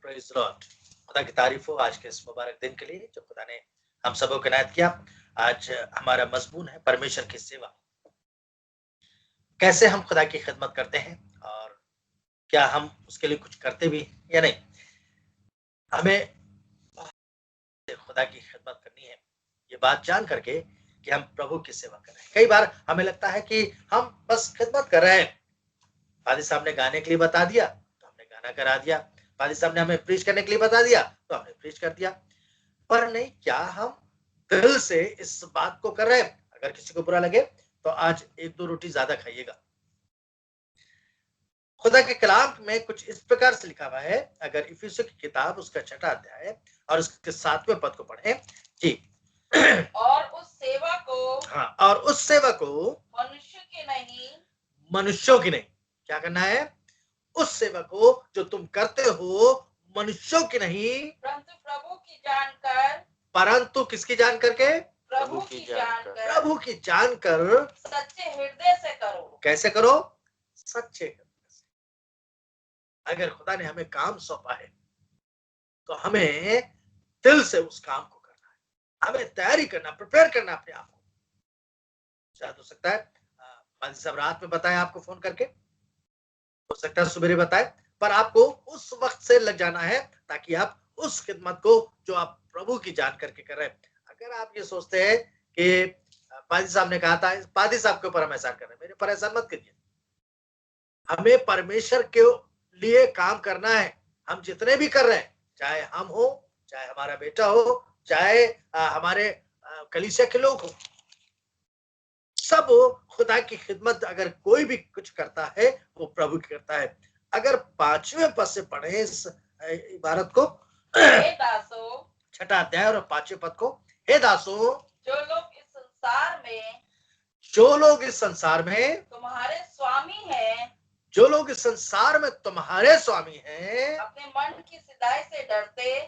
Praise Lord. खुदा की तारीफ हो आज के इस मुबारक दिन के लिए जो खुदा ने हम सबों को इनायत किया। आज हमारा मजमून है परमेश्वर की सेवा। कैसे हम खुदा की खिदमत करते हैं और क्या हम उसके लिए कुछ करते भी या नहीं। हमें खुदा की खिदमत करनी है, ये बात जान करके कि हम प्रभु की सेवा कर रहे हैं। कई बार हमें लगता है कि हम बस खिदमत कर रहे हैं। फादर साहब ने गाने के लिए बता दिया तो हमने गाना करा दिया, फादर साहब ने हमें प्रीच करने के लिए बता दिया तो हमने प्रीच कर दिया। पर नहीं, क्या हम दिल से इस बात को कर रहे हैं? अगर किसी को बुरा लगे तो आज 1-2 रोटी ज्यादा खाइएगा। खुदा के कलाम में कुछ इस प्रकार से लिखा हुआ है, अगर इफिसियों की किताब उसका 6वां अध्याय और उसके 7वें पद को पढ़ें जी। और उस सेवा को, हाँ, और उस सेवा को मनुष्य की नहीं, मनुष्यों की नहीं, क्या करना है? उस सेवा को जो तुम करते हो मनुष्यों की नहीं, परंतु प्रभु की जानकर, परंतु किसकी जान करके? प्रभु की जानकर, प्रभु की जानकर सच्चे हृदय से करो। कैसे करो? सच्चे हृदय से। अगर खुदा ने हमें काम सौंपा है तो हमें दिल से उस काम को करना है, हमें तैयारी करना, प्रिपेयर करना अपने आप को। शायद हो सकता है फादर साहब रात में बताए आपको फोन करके, हो सकता है सवेरे बताए, पर आपको उस वक्त से लग जाना है ताकि आप उस खिदमत को जो आप प्रभु की जान करके कर रहे हैं। अगर आप ये सोचते हैं कि पादी साहब ने कहा था, पादी साहब के ऊपर हम एहसान कर रहे हैं, मेरे पर एहसान मत करिए। हमें परमेश्वर के लिए काम करना है। हम जितने भी कर रहे हैं, चाहे हम हो, चाहे हमारा बेटा हो, चाहे हमारे कलीसिया के लोग हो, सब खुदा की खिदमत अगर कोई भी कुछ करता है वो प्रभु की करता है। अगर 5वें पद से पढ़े इस इबारत को, हे दासों, 6वां अध्याय और 5वें पद को, हे दासों, जो लोग इस संसार में, जो लोग इस संसार में तुम्हारे स्वामी हैं, जो लोग इस संसार में तुम्हारे स्वामी हैं, अपने मन की सिधाई से डरते,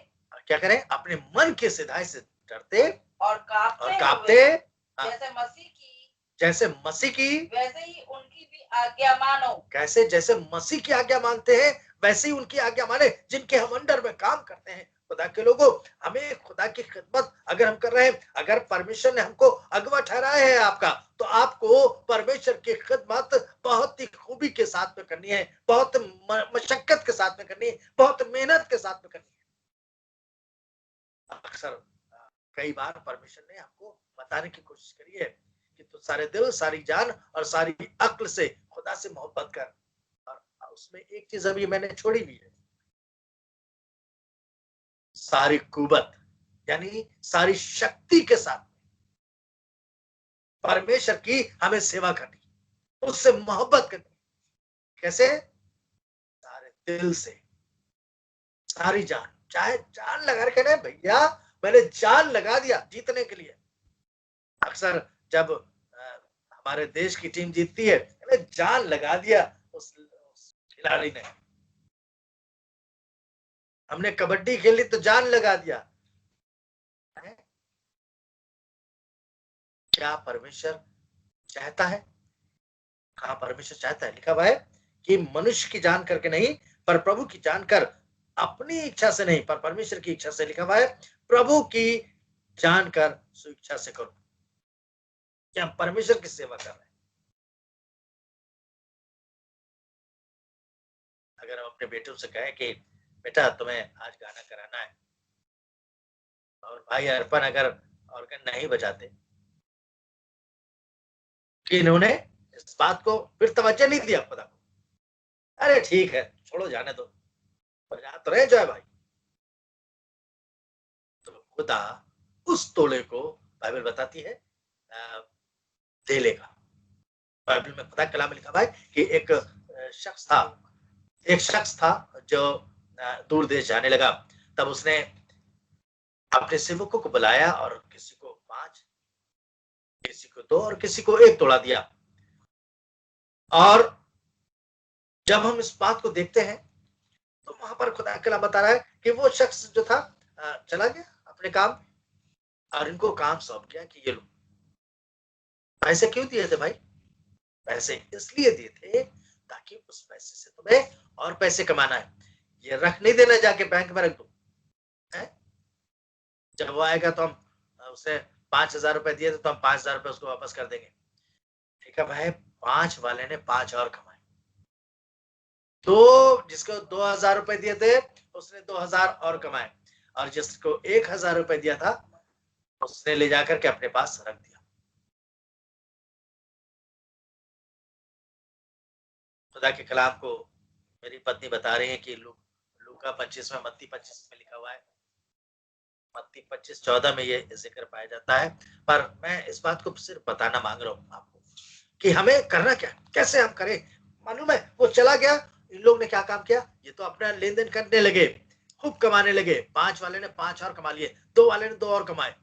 क्या करें? अपने मन की सिधाई से डरते और कांपते हुए, जैसे मसीह की, वैसे ही उनकी भी आज्ञा मानो। कैसे? जैसे मसीह की आज्ञा मानते हैं वैसे ही उनकी आज्ञा माने, जिनके हम अंडर में काम करते हैं। खुदा के लोगों, हमें खुदा की खिदमत अगर हम कर रहे हैं, अगर परमेश्वर ने हमको अगवा ठहराया है आपका, तो आपको परमेश्वर की खिदमत बहुत ही खूबी के साथ में करनी है, बहुत मशक्कत के साथ में करनी है, बहुत मेहनत के साथ में करनी है। अक्सर कई बार परमेश्वर ने हमको बताने की कोशिश करी है कि तू सारे दिल, सारी जान और सारी अक्ल से खुदा से मोहब्बत कर। और उसमें एक चीज अभी मैंने छोड़ी भी है, सारी कुवत यानी सारी शक्ति के साथ परमेश्वर की हमें सेवा करनी, उससे मोहब्बत करनी। कैसे? सारे दिल से, सारी जान, चाहे जान लगा के ना भैया, मैंने जान लगा दिया जीतने के लिए। अक्सर जब हमारे देश की टीम जीतती है, मैंने जान लगा दिया उस खिलाड़ी ने। हमने कबड्डी खेली तो जान लगा दिया। क्या परमेश्वर चाहता है? हाँ, परमेश्वर चाहता है। लिखा हुआ है कि मनुष्य की जान करके नहीं, पर प्रभु की जान कर, अपनी इच्छा से नहीं पर परमेश्वर की इच्छा से। लिखा हुआ है प्रभु की जान कर स्वेच्छा से करो। क्या हम परमेश्वर की सेवा कर रहे हैं? अगर हम अपने बेटों से कहें कि बेटा तुम्हें आज गाना कराना है, और भाई अर्पण अगर ऑर्गन नहीं बजाते कि इन्होंने इस बात को फिर तवज्जो नहीं दिया खुदा को, अरे ठीक है छोड़ो जाने दो, बजा तो रहे जो है भाई। तो खुदा उस तोले को, बाइबल बताती है, दे लेगा। बाइबल में खुदा कलाम में लिखा हुआ है कि एक शख्स था जो दूर देश जाने लगा। तब उसने अपने सेवकों को बुलाया और किसी को 5, किसी को 2 और किसी को 1 तोड़ा दिया। और जब हम इस बात को देखते हैं तो वहां पर खुदा कलाम बता रहा है कि वो शख्स जो था चला गया अपने काम, और इनको काम सौंप गया कि ये लो। पैसे क्यों दिए थे भाई? पैसे इसलिए दिए थे ताकि उस पैसे से तुम्हें और पैसे कमाना है। ये रख नहीं देना, जाके बैंक में रख दो। है? जब वो आएगा तो हम उसे 5,000 रुपए दिए थे तो हम 5,000 रुपए उसको वापस कर देंगे। ठीक है भाई, 5 वाले ने 5 और कमाए। तो जिसको 2,000 रुपए दिए थे उसने 2,000 और कमाए, और जिसको 1,000 रुपए दिया था उसने ले जाकर के अपने पास रख दिया। खुदा के कलाम को मेरी पत्नी बता रही है कि लूका 25 में, मत्ती 25 में लिखा हुआ है, मत्ती 25:14 में ये जिक्र पाया जाता है। पर मैं इस बात को सिर्फ बताना मांग रहा हूँ आपको कि हमें करना क्या, कैसे हम करें। मालूम है, वो चला गया, इन लोग ने क्या काम किया, ये तो अपना लेन देन करने लगे, खूब कमाने लगे। 5 वाले ने 5 और कमा लिए, 2 वाले ने 2 और कमाए।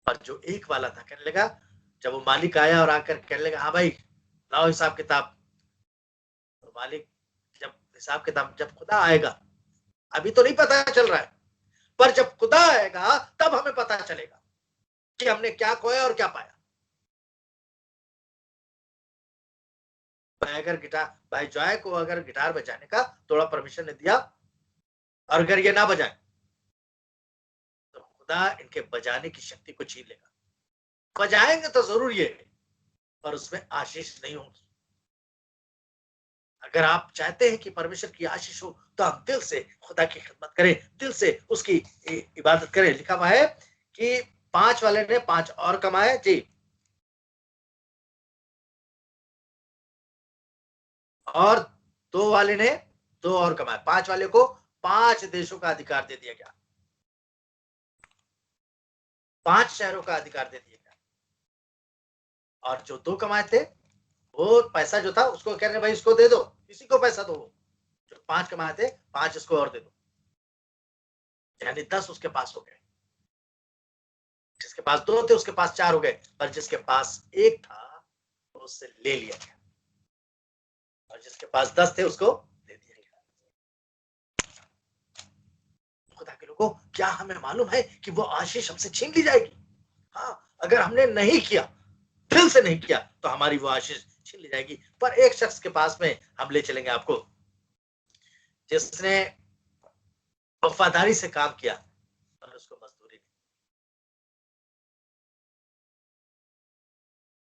पर जो एक वाला था कहने लगा, जब वो मालिक आया और आकर कहने लगा, हाँ भाई लाओ हिसाब किताब, तो मालिक जब हिसाब किताब, जब खुदा आएगा, अभी तो नहीं पता चल रहा है, पर जब खुदा आएगा तब हमें पता चलेगा कि हमने क्या खोया और क्या पाया। भाई अगर गिटार, भाई जॉय को अगर गिटार बजाने का थोड़ा परमिशन ने दिया, और अगर ये ना बजाए तो खुदा इनके बजाने की शक्ति को छीन लेगा। बजाएंगे तो जरूर ये, पर उसमें आशीष नहीं होगी। अगर आप चाहते हैं कि परमेश्वर की आशीष हो तो हम दिल से खुदा की खिदमत करें, दिल से उसकी इबादत करें। लिखा हुआ है कि 5 वाले ने 5 और कमाए जी, और 2 वाले ने 2 और कमाए। 5 वाले को 5 देशों का अधिकार दे दिया गया, 5 शहरों का अधिकार दे दिया गया। और जो 2 कमाए थे, वो पैसा जो था उसको कह रहे भाई इसको दे दो, इसी को पैसा दो। जो 5 कमाए थे, 5 इसको और दे दो, यानी 10 उसके पास हो गए। जिसके पास 2 थे उसके पास 4 हो गए, पर जिसके पास 1 था तो उससे ले लिया गया, और जिसके पास 10 थे उसको दे दिया गया। खुदा के लोगों, क्या हमें मालूम है कि वो आशीष हमसे छीन ली जाएगी? हाँ, अगर हमने नहीं किया, दिल से नहीं किया, तो हमारी वो आशीष छीन ली जाएगी। पर एक शख्स के पास में हम ले चलेंगे आपको, जिसने वफादारी से काम किया और उसको मजदूरी दी।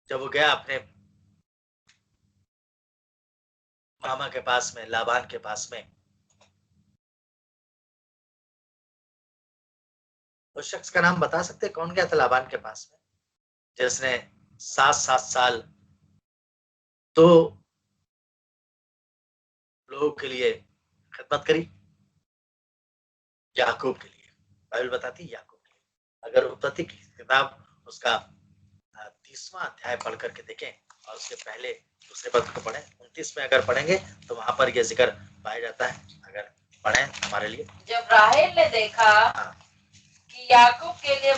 जब वो गया अपने मामा के पास में, लाबान के पास में, उस शख्स का नाम बता सकते कौन गया था लाबान के पास में, जिसने 7-7 साल तो लोगों के लिए खिदमत करी? याकूब के लिए। बाइबल बताती है याकूब के लिए। अगर उत्पत्ति की किताब उसका 30वां अध्याय पढ़ करके देखें और उसके पहले दूसरे पद को पढ़ें, 29 में अगर पढ़ेंगे तो वहां पर यह जिक्र पाया जाता है। अगर पढ़ें हमारे लिए। जब राहेल ने देखा हाँ, कि याकूब के लिए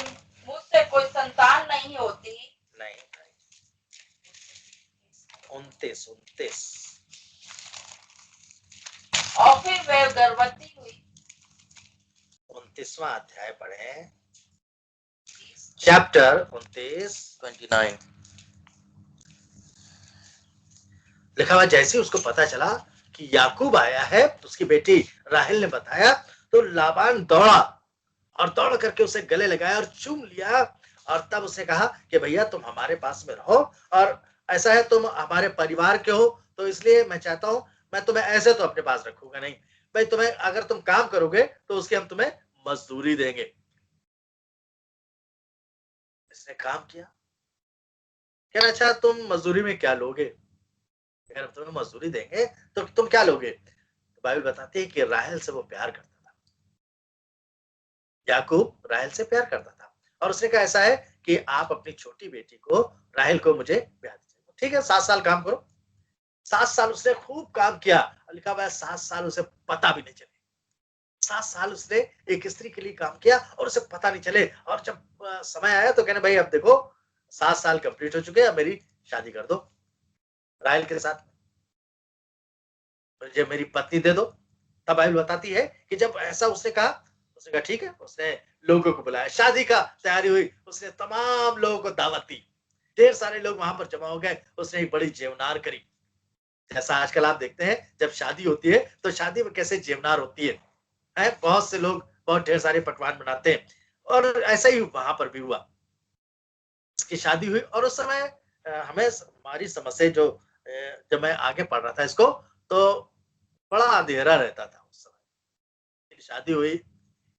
मुझसे कोई संतान नहीं होती, नहीं 29 और फिर वह गर्भवती हुई। 29वां अध्याय पढ़ें, चैप्टर 29 लिखा हुआ, जैसे उसको पता चला कि याकूब आया है, उसकी बेटी राहेल ने बताया, तो लाबान दौड़ा और दौड़ करके उसे गले लगाया और चूम लिया, और तब उसने कहा कि भैया तुम हमारे पास में रहो, और ऐसा है तुम हमारे परिवार के हो, तो इसलिए मैं चाहता हूं, मैं तुम्हें ऐसे तो अपने पास रखूंगा नहीं भाई, तुम्हें अगर तुम काम करोगे तो उसकी हम तुम्हें मजदूरी देंगे। इसने काम किया, क्या अच्छा तुम मजदूरी में क्या लोगे, अगर हम तुम्हें मजदूरी देंगे तो तुम क्या लोगे? तो बाइबल बताती है कि राहेल से वो प्यार करता था, याकूब राहेल से प्यार करता था, और उसने कहा ऐसा है कि आप अपनी छोटी बेटी को, राहेल को मुझे ब्याह दीजिए। ठीक है, 7 साल काम करो। 7 साल उसने खूब काम किया, लिखा हुआ है 7 साल उसे पता भी नहीं चले। 7 साल उसने एक स्त्री के लिए काम किया और उसे पता नहीं चले, और जब समय आया तो कहने भाई अब देखो 7 साल कंप्लीट हो चुके हैं, अब मेरी शादी कर दो राहेल के साथ, मुझे मेरी पत्नी दे दो। तब बाइबल बताती है कि जब ऐसा उसने कहा, उसने कहा ठीक है, उसने लोगों को बुलाया, शादी का तैयारी हुई, उसने तमाम लोगों को दावत दी, ढेर सारे लोग वहां पर जमा हो गए, उसने एक बड़ी जेवनार करी, जैसा आजकल आप देखते हैं जब शादी होती है तो शादी में कैसे जेवनार होती है बहुत से लोग बहुत ढेर सारे पकवान बनाते हैं और ऐसा ही वहां पर भी हुआ। उसकी शादी हुई और उस समय हमें हमारी समस्या जो जब मैं आगे पढ़ रहा था इसको तो बड़ा अंधेरा रहता था उस समय। शादी हुई,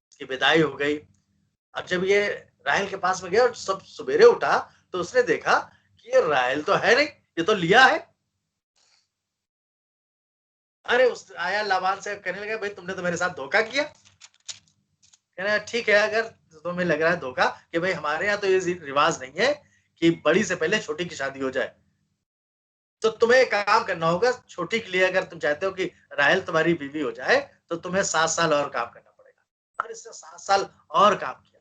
उसकी विदाई हो गई। अब जब ये राहेल के पास में गया और सब सवेरे उठा तो उसने देखा कि ये राहेल तो है नहीं, ये तो लिया है। अरे उस आया लाबान से कहने लगा भाई तुमने तो मेरे साथ धोखा किया। कहना ठीक है, अगर तुम्हें लग रहा है धोखा कि भाई हमारे यहाँ तो ये रिवाज नहीं है कि बड़ी से पहले छोटी की शादी हो जाए, तो तुम्हें एक काम करना होगा छोटी के लिए। अगर तुम चाहते हो कि राहेल तुम्हारी बीवी हो जाए तो तुम्हें 7 साल और काम करना पड़ेगा। और इसने 7 साल और काम किया।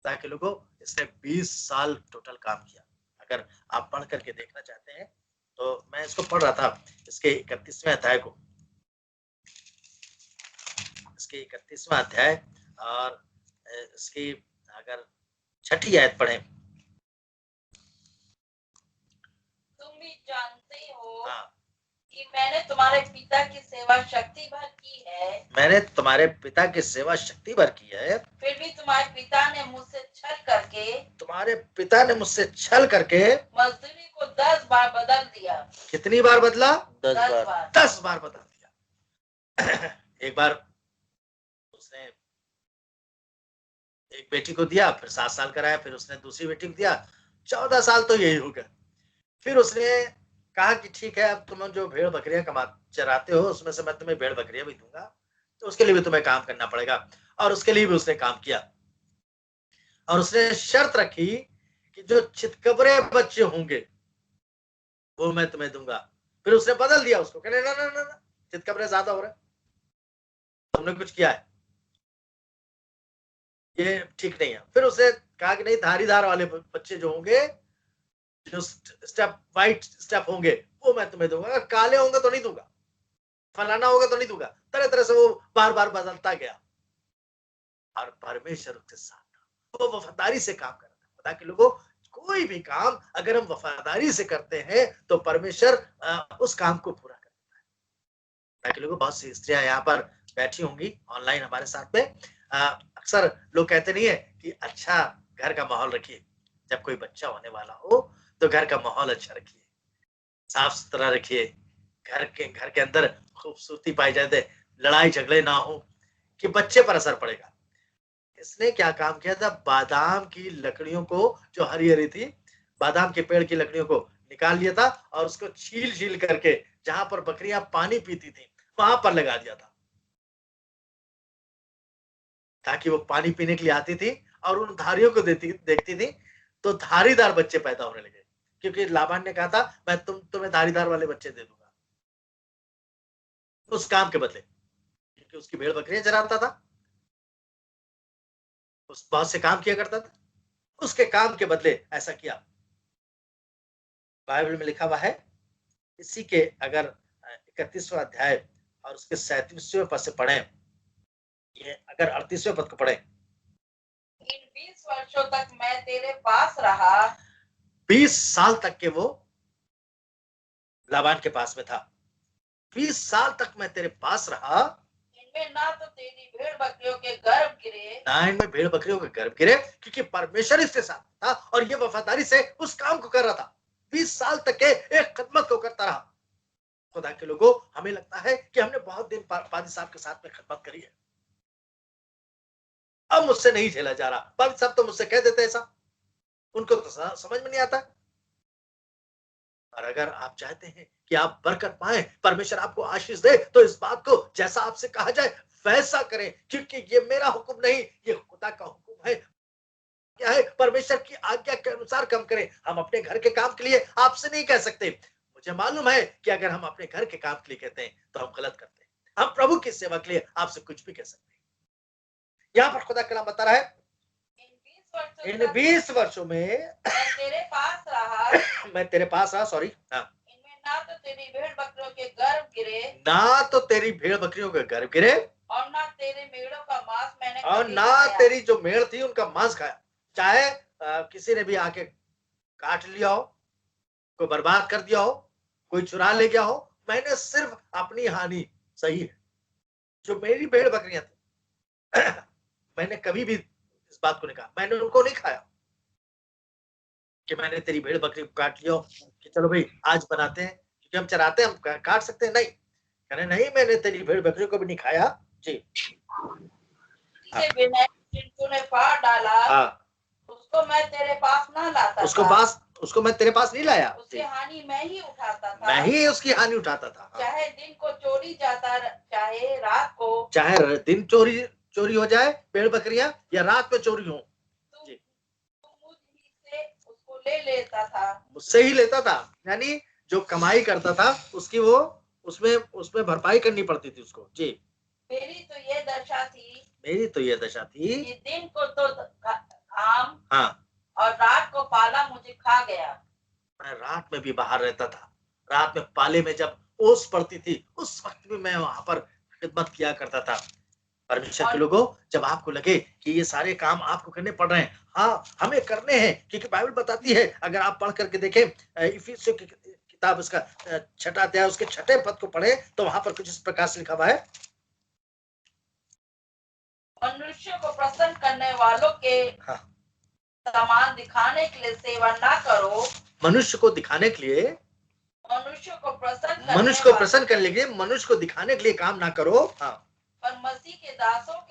ताकि लोगों इसने 20 साल टोटल काम किया। अगर आप पढ़ करके देखना चाहते हैं तो मैं इसको पढ़ रहा था इसके 31वें अध्याय को, इसके 31वां अध्याय और इसकी अगर 6ठी आयत पढ़े। तुम भी जानते हो हाँ, कि मैंने तुम्हारे पिता की सेवा शक्ति भर की है। मैंने तुम्हारे पिता की सेवा शक्ति भर की है। फिर भी तुम्हारे पिता ने मुझसे छल करके, तुम्हारे पिता ने मुझसे छल करके मजदूरी को 10 बार बदल दिया। कितनी बार बदला? 10 बार। 10 बार बदल दिया। एक बार उसने एक बेटी को दिया, फिर 7 साल कराया, फिर उसने दूसरी बेटी को दिया, 14 साल तो यही हो गया। फिर उसने कहा कि ठीक है अब तुम जो भेड़ बकरियां कमा चराते हो उसमें से मैं तुम्हें भेड़ बकरियां भी दूंगा, तो उसके लिए भी तुम्हें काम करना पड़ेगा। और उसके लिए भी उसने काम किया और उसने शर्त रखी कि जो चितकबरे बच्चे होंगे वो मैं तुम्हें दूंगा। फिर उसने बदल दिया उसको, कहने ना ना ना ना, चितकबरे ज्यादा हो रहे, तुमने कुछ किया है, ये ठीक नहीं है। फिर उसने कहा कि नहीं, धारीदार वाले बच्चे जो होंगे, जो स्टेप वाइट स्टेप होंगे वो मैं तुम्हें दूंगा, अगर काले होंगे तो नहीं दूंगा, फलाना होगा तो नहीं दूंगा। तरह तरह से वो बार बार बदलता गया और परमेश्वर उसके साथ वो वफादारी से काम कर रहा था। ताकि लोगों कोई भी काम अगर हम वफादारी से करते हैं तो परमेश्वर उस काम को पूरा कर देता है। ताकि लोगों बहुत सी स्त्रियां यहाँ पर बैठी होंगी ऑनलाइन हमारे साथ में। अक्सर लोग कहते नहीं है कि अच्छा घर का माहौल रखिए, जब कोई बच्चा होने वाला हो तो घर का माहौल अच्छा रखिए, साफ सुथरा रखिए, घर के अंदर खूबसूरती पाई जाए, लड़ाई झगड़े ना हो कि बच्चे पर असर पड़ेगा। इसने क्या काम किया था, बादाम की लकड़ियों को जो हरी हरी थी, बादाम के पेड़ की लकड़ियों को निकाल लिया था और उसको छील छील करके जहां पर बकरियां पानी पीती थी वहां पर लगा दिया था, ताकि वो पानी पीने के लिए आती थी और उन धारियों को देखती थी तो धारीदार बच्चे पैदा होने लगे। क्योंकि लाबान ने कहा था मैं तुम्हें धारीदार वाले बच्चे दे दूंगा उस काम के बदले, क्योंकि उसकी भेड़ बकरियां चराता था, उस बहुत से काम किया करता था, उसके काम के बदले ऐसा किया। बाइबल में लिखा हुआ है, इसी के अगर 31वां अध्याय और उसके 37वें पद से पढ़े, ये अगर 38वें पद को पढ़े। इन 20 वर्षों तक मैं तेरे पास रहा। 20 साल तक के वो लाबान के पास में था। 20 साल तक मैं तेरे पास रहा। इनमें ना तो तेरी भेड़ बकरियों के गर्भ गिरे, ना इनमें भेड़ बकरियों के गर्भ गिरे, क्योंकि परमेश्वर इसके साथ था और ये वफादारी से उस काम को कर रहा था। 20 साल तक के एक खदमत को करता रहा। खुदा के लोगों, हमें लगता है कि हमने बहुत दिन पादी साहब के साथ में खदमत करी है, अब मुझसे नहीं झेला जा रहा। पादी साहब तो मुझसे कह देते ऐसा, उनको तो समझ में नहीं आता। और अगर आप चाहते हैं कि आप बरकत पाए, परमेश्वर आपको आशीष दे, तो इस बात को जैसा आपसे कहा जाए वैसा करें, क्योंकि ये मेरा हुक्म नहीं, ये खुदा का हुक्म है। क्या है, परमेश्वर की आज्ञा के अनुसार काम करें। हम अपने घर के काम के लिए आपसे नहीं कह सकते। मुझे मालूम है कि अगर हम अपने घर के काम के लिए कहते हैं तो हम गलत करते हैं। हम प्रभु की सेवा के लिए आपसे कुछ भी कह सकते हैं। यहाँ पर खुदा कलाम बता रहा है, इन 20 वर्षों में मैं तेरे पास रहा। मैं तेरे पास रहा, सॉरी, इनमें ना तो तेरी भेड़ बकरियों के गर्भ गिरे, ना तो तेरी भेड़ बकरियों के गर्भ गिरे, और ना तेरे मेढ़ों का मांस मैंने और कभी ना खाया। तेरी जो मेढ़ थी उनका मांस खाया। चाहे किसी ने भी आके काट लिया हो, कोई बर्बाद कर दिया हो, कोई चुरा ले गया हो, मैंने सिर्फ अपनी हानि, सही है, जो मेरी भेड़ बकरियां थी मैंने कभी भी इस बात को नहीं कहा, मैंने उनको नहीं खाया कि मैंने तेरी भेड़ बकरी को काट लिया कि चलो भाई आज बनाते हैं, क्योंकि हम चराते हैं, हम काट सकते हैं, नहीं, कहने नहीं, मैंने तेरी भेड़ बकरी को भी नहीं खाया जी। बिना तूने फाड़ डाला, हाँ, उसको मैं तेरे पास ना लाता उसको मैं तेरे पास नहीं लाया, उसकी हानि मैं ही उठाता था, मैं ही उसकी हानि उठाता था। चाहे दिन को चोरी जाता, चाहे रात को, चाहे दिन चोरी हो जाए भेड़ बकरियां, या रात में चोरी हो, उसको ले लेता था, मुझसे ही लेता था, यानी जो कमाई करता था उसकी वो उसमें भरपाई करनी पड़ती थी उसको जी। मेरी तो ये दशा थी कि दिन को तो घाम, हाँ, और रात को पाला मुझे खा गया। मैं रात में भी बाहर रहता था, रात में पाले में जब ओस पड़ती थी उस वक्त भी मैं वहां पर खिदमत किया करता था। परमेश्वर के लोगों, जब आपको लगे कि ये सारे काम आपको करने पड़ रहे हैं, हाँ हमें करने हैं, क्योंकि बाइबल बताती है, अगर आप पढ़ करके देखें इफिसियों की किताब उसका 6 अध्याय उसके 6 पद को पढ़े तो वहां पर कुछ इस प्रकार से लिखा हुआ है, मनुष्य को प्रसन्न करने वालों के समान दिखाने के लिए सेवा ना करो, मनुष्य को दिखाने के लिए, मनुष्य को प्रसन्न करने के लिए, मनुष्य को दिखाने के लिए काम ना करो, हाँ, पर मसीह के दासों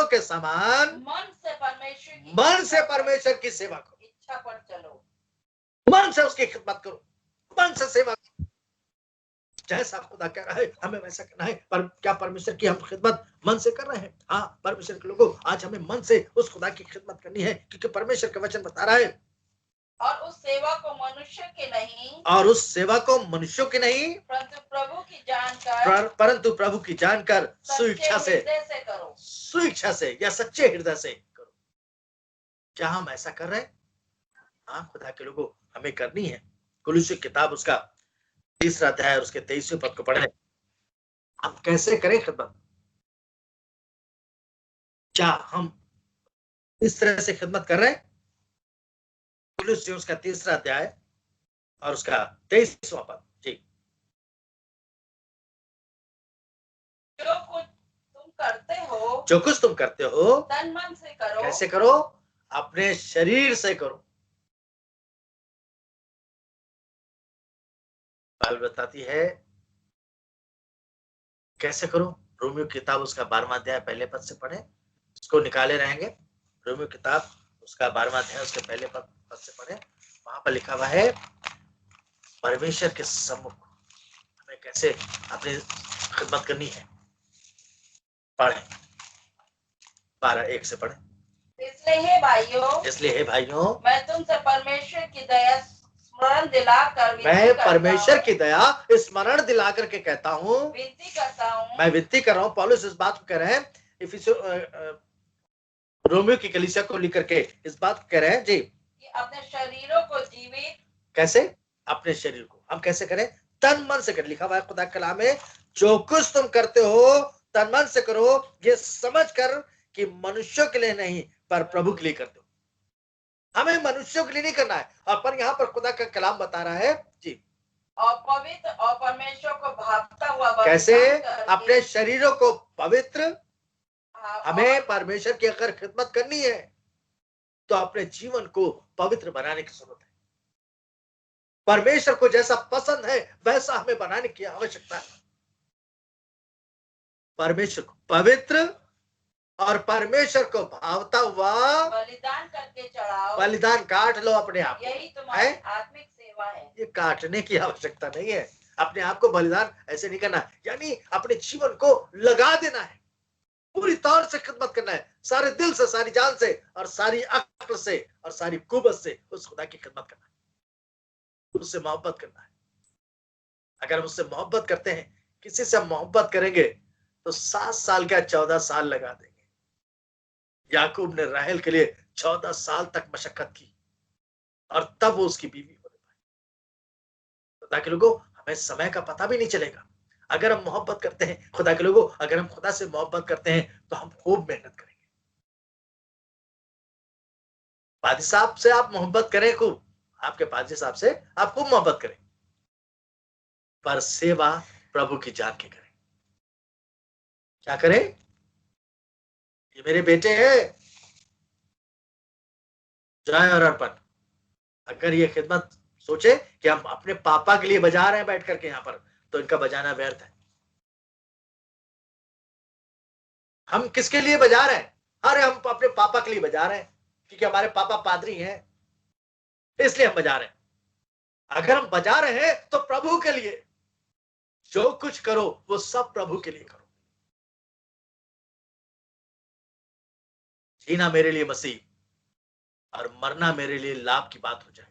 के समान मन से परमेश्वर की सेवा करो, इच्छा पर चलो, मन से उसकी खिदमत करो, मन से सेवा करो, जैसा खुदा कह रहा है हमें वैसा करना है। पर क्या परमेश्वर की हम खिदमत मन से कर रहे हैं? हाँ, परमेश्वर के लोगों, आज हमें मन से उस खुदा की खिदमत करनी है, क्योंकि परमेश्वर का वचन बता रहा है, और उस सेवा को मनुष्य के नहीं, परंतु प्रभु की जानकर स्वेच्छा से या सच्चे हृदय से करो। क्या हम ऐसा कर रहे हैं? हाँ, खुदा के लोगों, हमें करनी है। कुलुस्सी किताब उसका 3 अध्याय उसके 23वें पद को पढ़े, हम कैसे करें खिदमत? क्या हम इस तरह से खिदमत कर रहे हैं? कुलुस्सी उसका 3 अध्याय और उसका 23वां पद जी। जो कुछ तुम करते हो तन मन से करो, कैसे करो? अपने शरीर से करो। बाइबल बताती है कैसे करो। रोमियो किताब उसका 12वां अध्याय पहले पद से पढ़े, इसको निकाले रहेंगे। रोमियो किताब उसका 12वां अध्याय उसके पहले पद से पढ़े, वहां पर लिखा हुआ है परमेश्वर के सम्मुख हमें कैसे अपनी खिदमत करनी है। पढ़े 12:1 से पढ़े। इसलिए हे भाइयों, मैं तुमसे परमेश्वर की दया स्मरण दिला करके कहता हूँ, मैं विनती कर रहा हूँ। पौलुस इस बात को कह रहे हैं, रोमियो की कलीसिया को लेकर के इस बात को कह रहे हैं जी, कि अपने शरीरों को जीवित, कैसे? अपने शरीर को हम कैसे करें? तन मन से करें। लिखा हुआ है खुदा के कलाम में, जो कुछ तुम करते हो तन मन से करो, ये समझ कर कि मनुष्यों के लिए नहीं पर प्रभु के लिए करते हो। हमें मनुष्यों के लिए नहीं करना है, और पर यहाँ पर खुदा का कलाम बता रहा है जी, और पवित्र और परमेश्वर को भागता हुआ कैसे अपने शरीरों को पवित्र, हमें परमेश्वर की अगर खिदमत करनी है तो अपने जीवन को पवित्र बनाने की जरूरत है। परमेश्वर को जैसा पसंद है वैसा हमें बनाने की आवश्यकता है। परमेश्वर को पवित्र और परमेश्वर को भावता हुआ बलिदान करके चढ़ाओ, बलिदान काट लो अपने आप, यही तुम्हारी आत्मिक सेवा है। ये काटने की आवश्यकता नहीं है, अपने आप को बलिदान ऐसे नहीं करना, यानी अपने जीवन को लगा देना है, पूरी तौर से खिदमत करना है, सारे दिल से, सारी जान से और सारी अक्ल से और सारी कुवत से उस खुदा की खिदमत करना है, उससे मोहब्बत करना है। अगर हम उससे मोहब्बत करते हैं, किसी से मोहब्बत करेंगे तो 7 साल क्या 14 साल लगा देंगे। याकूब ने राहेल के लिए 14 साल तक मशक्कत की और तब वो उसकी बीवी होने पाई। खुदा के लोगों, हमें समय का पता भी नहीं चलेगा अगर हम मोहब्बत करते हैं। खुदा के लोगों, अगर हम खुदा से मोहब्बत करते हैं तो हम खूब मेहनत करेंगे। वादी साहब से आप मोहब्बत करें खूब, आपके पाजी साहब से आप खूब मोहब्बत करें, पर सेवा प्रभु की जान के करें। क्या करें? ये मेरे बेटे हैं, जय और अर्पण। अगर ये खिदमत सोचे कि हम अपने पापा के लिए बजा रहे हैं बैठ करके यहाँ पर, तो इनका बजाना व्यर्थ है। हम किसके लिए बजा रहे हैं? अरे हम अपने पापा के लिए बजा रहे हैं, क्योंकि हमारे पापा पादरी हैं, इसलिए हम बजा रहे हैं। अगर हम बजा रहे हैं तो प्रभु के लिए, जो कुछ करो वो सब प्रभु के लिए करो। जीना मेरे लिए मसीह और मरना मेरे लिए लाभ की बात हो जाए।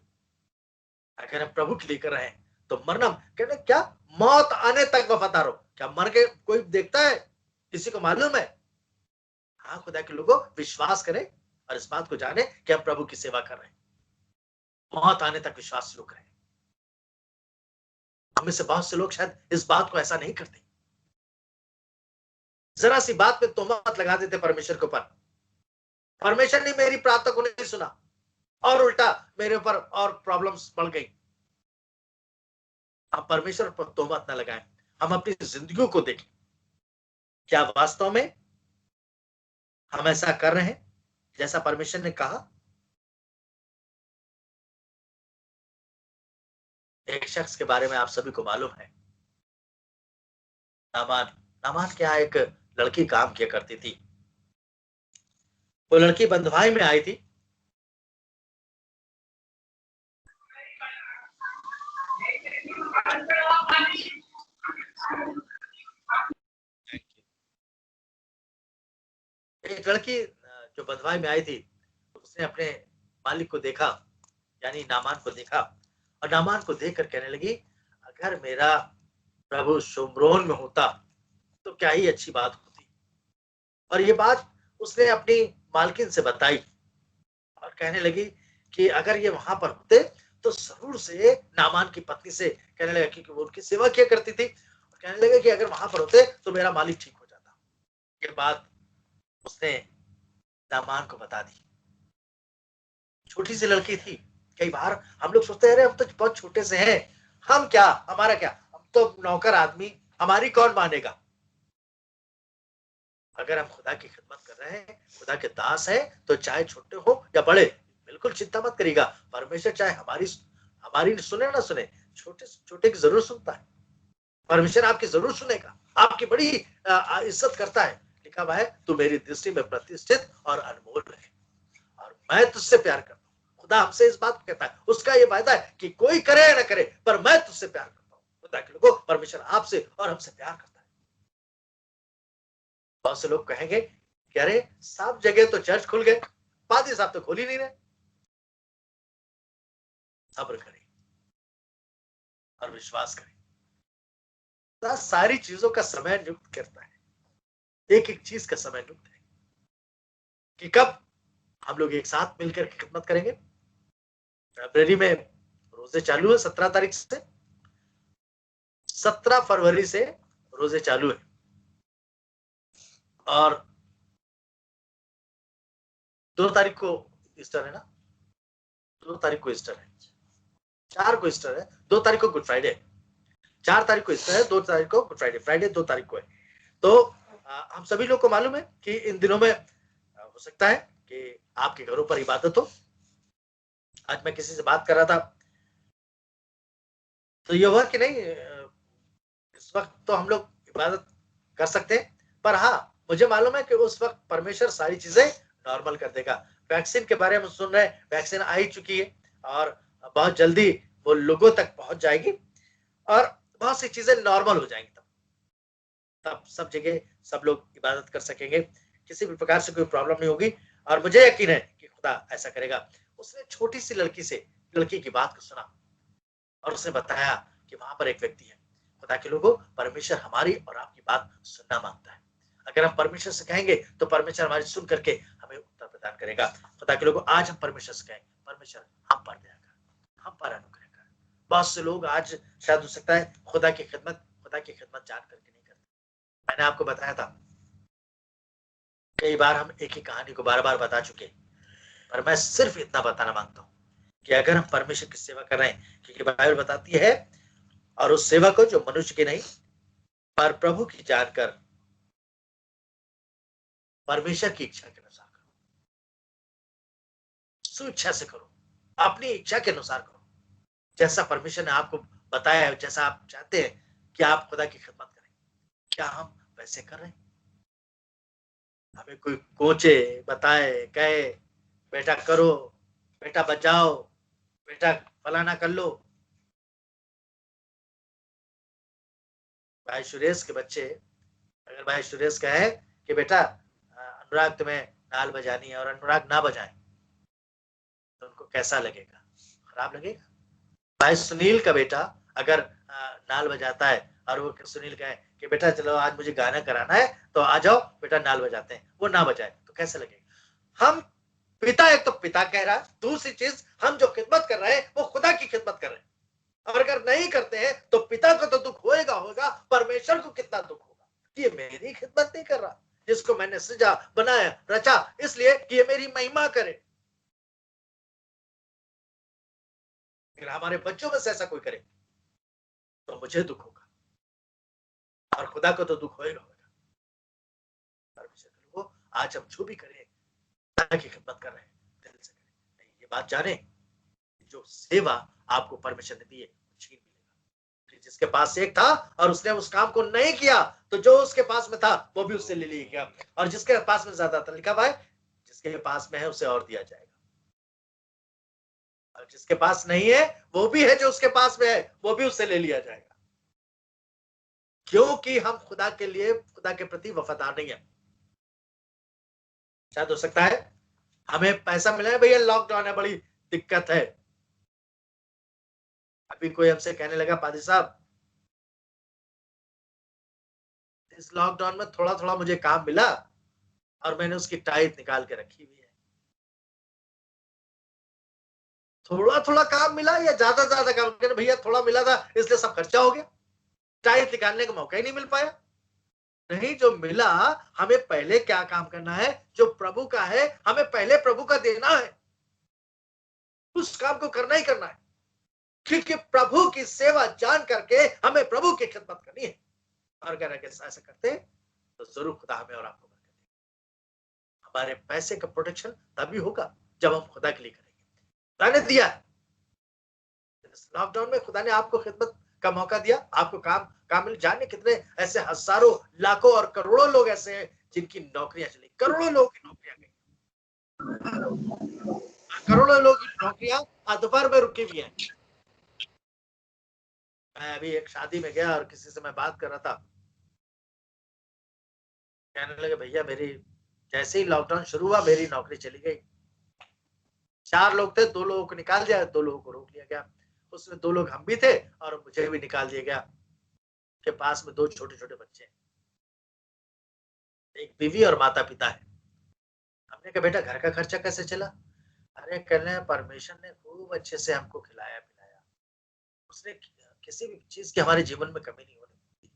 अगर हम प्रभु के लिए कर रहे हैं तो मरना, कहते क्या, मौत आने तक वफादार हो। क्या मर के कोई देखता है? किसी को मालूम है? हाँ, खुदा के लोगों विश्वास करें और इस बात को जाने कि हम प्रभु की सेवा कर रहे हैं। मौत आने तक विश्वास लोग करें। हम में से बहुत से लोग शायद इस बात को ऐसा नहीं करते। जरा सी बात पे तोहमत लगा देते परमेश्वर के ऊपर। परमेश्वर ने मेरी प्रार्थना को नहीं सुना, और उल्टा मेरे ऊपर और प्रॉब्लम्स बढ़ गई। हम परमेश्वर पर तोहमत न लगाएं, हम अपनी जिंदगियों को देखें। क्या वास्तव में हम ऐसा कर रहे हैं जैसा परमेश्वर ने कहा? एक शख्स के बारे में आप सभी को मालूम है, नामान। नामान क्या, एक लड़की काम किया करती थी। वो लड़की बंधुआई में आई थी। एक लड़की जो बंधुआई में आई थी, उसने अपने मालिक को देखा, यानी नामान को देखा, और नामान को देखकर कहने लगी, अगर मेरा प्रभु शुम्रोन में होता तो क्या ही अच्छी बात होती। और ये बात उसने अपनी मालकिन से बताई और कहने लगी कि अगर ये वहां पर होते तो जरूर से नामान की पत्नी से कहने लगा, क्योंकि वो उनकी सेवा किया करती थी, और कहने लगा कि अगर वहां पर होते तो मेरा मालिक ठीक हो जाता। ये बात उसने नामान को बता दी। छोटी सी लड़की थी। कई बार हम लोग सोचते हैं, अरे हम तो बहुत छोटे से हैं, हम क्या, हमारा क्या, हम तो नौकर आदमी, हमारी कौन मानेगा। अगर हम खुदा की खिदमत कर रहे हैं, खुदा के दास हैं, तो चाहे छोटे हो या बड़े, बिल्कुल चिंता मत करिएगा। परमेश्वर चाहे हमारी हमारी सुने ना सुने, छोटे छोटे की जरूर सुनता है। परमेश्वर आपकी जरूर सुनेगा, आपकी बड़ी इज्जत करता है। लिखा हुआ है, तू मेरी दृष्टि में प्रतिष्ठित और अनमोल है, और मैं तुझसे प्यार करता हूँ। खुदा हमसे इस बात को कहता है, उसका ये वायदा है कि कोई करे या ना करे, पर मैं तुझसे प्यार करता हूँ। खुदा के लोगों, परमेश्वर आपसे और हमसे प्यार करता है। बहुत से लोग कहेंगे कि अरे सब जगह तो चर्च खुल गए, पादी साहब तो खोल ही नहीं रहे। सब्र करें और विश्वास करें। सारी चीजों का समय नियुक्त करता है, एक एक चीज का समय नियुक्त है कि कब हम लोग एक साथ मिलकर खिदमत करेंगे। फरवरी में रोजे चालू है, 17 तारीख से, 17 फरवरी से रोजे चालू है, और 2 तारीख को ईस्टर है ना, 2 तारीख को ईस्टर है, 4 को ईस्टर है, 2 तारीख को गुड फ्राइडे है, 4 तारीख को ईस्टर है, 2 तारीख को गुड फ्राइडे, फ्राइडे 2 तारीख को है। तो हम सभी लोग को मालूम है कि इन दिनों में हो सकता है कि आपके घरों पर इबादत हो। आज मैं किसी से बात कर रहा था, तो ये हुआ कि नहीं, इस वक्त तो हम लोग इबादत कर सकते हैं, पर हाँ, मुझे मालूम है कि उस वक्त परमेश्वर सारी चीजें नॉर्मल कर देगा। वैक्सीन के बारे में सुन रहे हैं, वैक्सीन आ ही चुकी है और बहुत जल्दी वो लोगों तक पहुंच जाएगी और बहुत सी चीजें नॉर्मल हो जाएंगी। तब सब जगह सब लोग इबादत कर सकेंगे, किसी भी प्रकार से कोई प्रॉब्लम नहीं होगी, और मुझे यकीन है कि खुदा ऐसा करेगा। उसने छोटी सी लड़की की बात को सुना और उसने बताया कि वहां पर एक व्यक्ति है। खुदा के लोगों, परमेश्वर हमारी और आपकी बात सुनना मांगता है। अगर हम परमेश्वर से कहेंगे तो परमेश्वर हमारी सुन करके हमें उत्तर प्रदान करेगा। खुदा के लोगों, आज हम परमेश्वर से कहें, परमेश्वर हम पर दया कर, हम पर अनुग्रह कर। बहुत से लोग आज शायद हो सकता है खुदा की खिदमत जान करके नहीं करते। मैंने आपको बताया था, कई बार हम एक ही कहानी को बार बार बता चुके, पर मैं सिर्फ इतना बताना मांगता हूँ कि अगर हम परमेश्वर की सेवा कर रहे हैं, क्योंकि बाइबल बताती है, और उस सेवा को जो मनुष्य की नहीं पर प्रभु की जानकर परमेश्वर की इच्छा के अनुसार करो, स्वेच्छा से करो, अपनी इच्छा के अनुसार करो, जैसा परमेश्वर ने आपको बताया है, जैसा आप चाहते हैं कि आप खुदा की खिदमत करें, क्या हम वैसे कर रहे हैं? हमें कोई कोचे बताए, कहे बेटा करो, बेटा बचाओ, बेटा फलाना कर लो। भाई सुरेश के बच्चे, अगर भाई सुरेश कहे कि बेटा अनुराग तुम्हें नाल बजानी है और अनुराग ना बजाए, तो उनको कैसा लगेगा? खराब लगेगा। भाई सुनील का बेटा अगर नाल बजाता है और वो सुनील कहे कि बेटा चलो आज मुझे गाना कराना है तो आ जाओ बेटा नाल बजाते हैं, वो ना बजाए तो कैसा लगेगा? हम पिता, एक तो पिता कह रहा है, दूसरी चीज हम जो खिदमत कर रहे हैं वो खुदा की खिदमत कर रहे हैं, और अगर नहीं करते हैं तो पिता को तो दुख होगा, परमेश्वर को कितना दुख होगा कि ये मेरी खिदमत नहीं कर रहा, जिसको मैंने सृजा, बनाया, रचा इसलिए कि ये मेरी महिमा करे। अगर हमारे बच्चों में से ऐसा कोई करे तो मुझे दुख होगा, और खुदा को तो दुख होगा। परमेश्वर के लोगों, आज हम जो भी करें खुदा की खिदमत कर रहे हैं, दिल से करें। ये बात जाने, जो सेवा आपको परमेश्वर ने दी है छीन मिलेगा। जिसके पास एक था और उसने उस काम को नहीं किया, तो जो उसके पास में था वो भी उससे ले लिया गया, और जिसके पास में ज्यादा था, लिखा हुआ है जिसके पास में है उसे और दिया जाएगा, और जिसके पास नहीं है वो भी है जो उसके पास में है वो भी उससे ले लिया जाएगा, क्योंकि हम खुदा के लिए, खुदा के प्रति वफादार नहीं है। शायद हो सकता है हमें पैसा मिला है, भैया लॉकडाउन है, बड़ी दिक्कत है। अभी कोई हमसे कहने लगा, पादी साहब इस लॉकडाउन में थोड़ा थोड़ा मुझे काम मिला और मैंने उसकी टाइट निकाल के रखी हुई है। थोड़ा थोड़ा काम मिला या ज्यादा ज्यादा काम? भैया थोड़ा मिला था इसलिए सब खर्चा हो गया, टाइट निकालने का मौका ही नहीं मिल पाया। नहीं, जो मिला हमें पहले क्या काम करना है, जो प्रभु का है हमें पहले प्रभु का देना है, उस काम को करना ही करना है, क्योंकि प्रभु की सेवा जान करके हमें प्रभु की खिदमत करनी है। और अगर ऐसा करते हैं तो जरूर खुदा हमें और आपको बरकत देगा। हमारे पैसे का प्रोटेक्शन तभी होगा जब हम खुदा के लिए करेंगे। खुदा ने दिया है, लॉकडाउन में खुदा ने आपको खिदमत का मौका दिया, आपको काम मिल। जाने कितने ऐसे हजारों, लाखों और करोड़ों लोग ऐसे हैं जिनकी नौकरियां चली, करोड़ों लोगों की नौकरियां गई, करोड़ों लोग की नौकरियां दोपहर में रुकी हुई हैं। मैं अभी एक शादी में गया और किसी से मैं बात कर रहा था, कहने लगे भैया मेरी जैसे ही लॉकडाउन शुरू हुआ मेरी नौकरी चली गई। 4 लोग थे, 2 लोगों को निकाल दिया, 2 लोगों को रोक लिया गया। उसमें 2 लोग हम भी थे और मुझे भी निकाल दिया गया। के पास में 2 छोटे छोटे बच्चे हैं, एक बीवी और माता पिता है। हमने कहा बेटा घर का खर्चा कैसे चला? अरे कहने परमेश्वर ने खूब अच्छे से हमको खिलाया पिलाया, उसने किसी भी चीज की हमारे जीवन में कमी नहीं होने दी।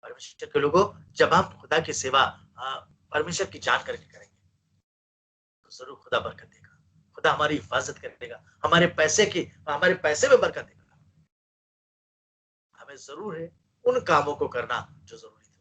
परमेश्वर के लोगों, जब हम खुदा की सेवा परमेश्वर की जान करके करेंगे तो जरूर खुदा बरकत देगा, खुदा हमारी हिफाजत करेगा, हमारे पैसे में बरकत देगा। हमें जरूर है उन कामों को करना जो जरूरी